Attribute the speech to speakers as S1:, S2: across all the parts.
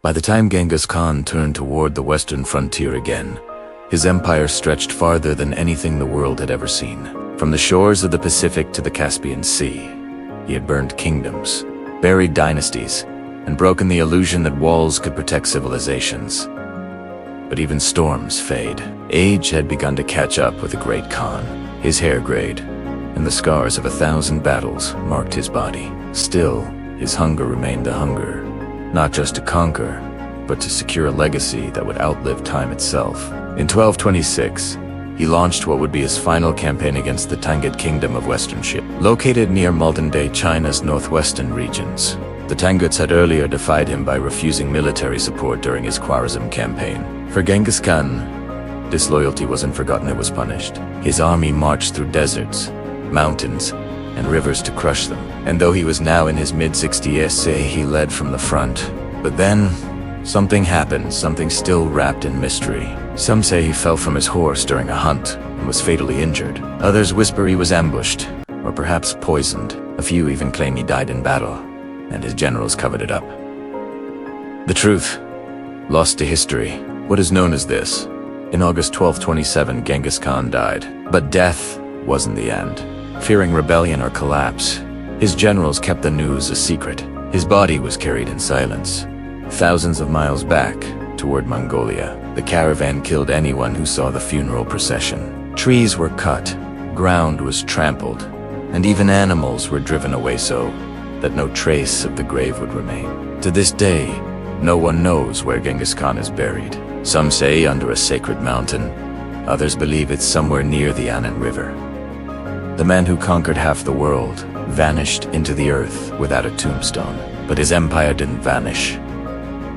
S1: By the time Genghis Khan turned toward the western frontier again, his empire stretched farther than anything the world had ever seen. From the shores of the Pacific to the Caspian Sea, he had burned kingdoms, buried dynasties, and broken the illusion that walls could protect civilizations. But even storms fade. Age had begun to catch up with the great Khan. His hair grayed, and the scars of 1,000 battles marked his body. Still, his hunger remained the hunger, not just to conquer, but to secure a legacy that would outlive time itself. In 1226, he launched what would be his final campaign against the Tangut Kingdom of Western Xia. Located near modern-day China's northwestern regions, the Tanguts had earlier defied him by refusing military support during his Khwarezm campaign. For Genghis Khan, disloyalty wasn't forgotten, it was punished. His army marched through deserts, mountains, and rivers to crush them. And though he was now in his mid-60s, he led from the front. But then, something happened, something still wrapped in mystery. Some say he fell from his horse during a hunt and was fatally injured. Others whisper he was ambushed, or perhaps poisoned. A few even claim he died in battle, and his generals covered it up. The truth, lost to history. What is known as this? In August 1227, Genghis Khan died. But death wasn't the end. Fearing rebellion or collapse, his generals kept the news a secret. His body was carried in silence, thousands of miles back toward Mongolia. The caravan killed anyone who saw the funeral procession. Trees were cut, ground was trampled, and even animals were driven away so that no trace of the grave would remain. To this day, no one knows where Genghis Khan is buried. Some say under a sacred mountain, others believe it's somewhere near the Anand River. The man who conquered half the world vanished into the earth without a tombstone. But his empire didn't vanish.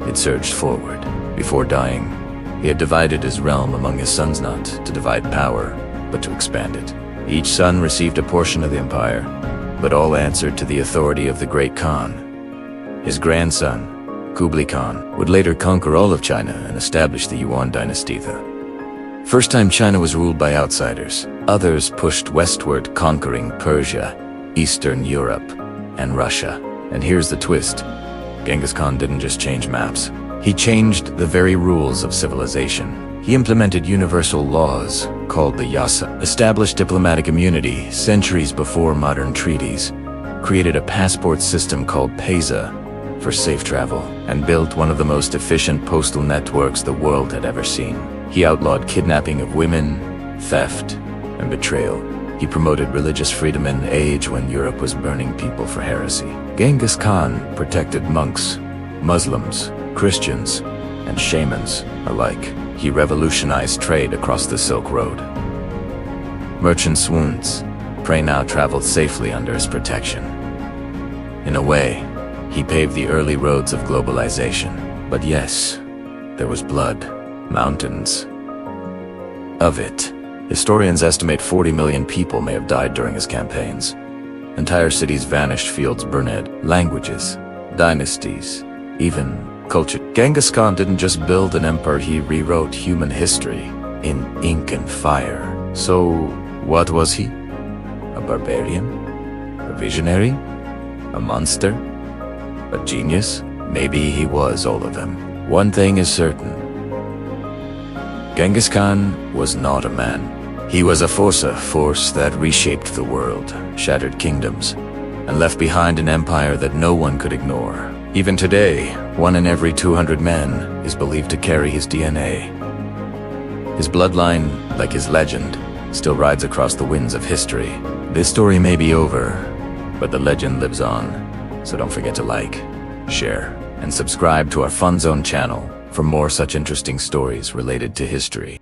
S1: It surged forward. Before dying, he had divided his realm among his sons, not to divide power, but to expand it. Each son received a portion of the empire, but all answered to the authority of the great Khan. His grandson, Kublai Khan, would later conquer all of China and establish the Yuan dynasty. The first time China was ruled by outsiders. Others pushed westward, conquering Persia, Eastern Europe, and Russia. And here's the twist. Genghis Khan didn't just change maps. He changed the very rules of civilization. He implemented universal laws called the Yasa, established diplomatic immunity centuries before modern treaties, created a passport system called Pesa for safe travel, and built one of the most efficient postal networks the world had ever seen. He outlawed kidnapping of women, theft, and betrayal. He promoted religious freedom in an age when Europe was burning people for heresy. Genghis Khan protected monks, Muslims, Christians, and shamans alike. He revolutionized trade across the Silk Road. Merchants' wounds, prey now traveled safely under his protection. In a way, he paved the early roads of globalization. But yes, there was blood, mountains of it. Historians estimate 40 million people may have died during his campaigns. Entire cities vanished, fields burned, languages, dynasties, even culture. Genghis Khan didn't just build an empire, he rewrote human history in ink and fire. So, what was he? A barbarian? A visionary? A monster? A genius? Maybe he was all of them. One thing is certain. Genghis Khan was not a man. He was a force that reshaped the world, shattered kingdoms, and left behind an empire that no one could ignore. Even today, 1 in every 200 men is believed to carry his DNA. His bloodline, like his legend, still rides across the winds of history. This story may be over, but the legend lives on. So don't forget to like, share, and subscribe to our Fun Zone channel for more such interesting stories related to history.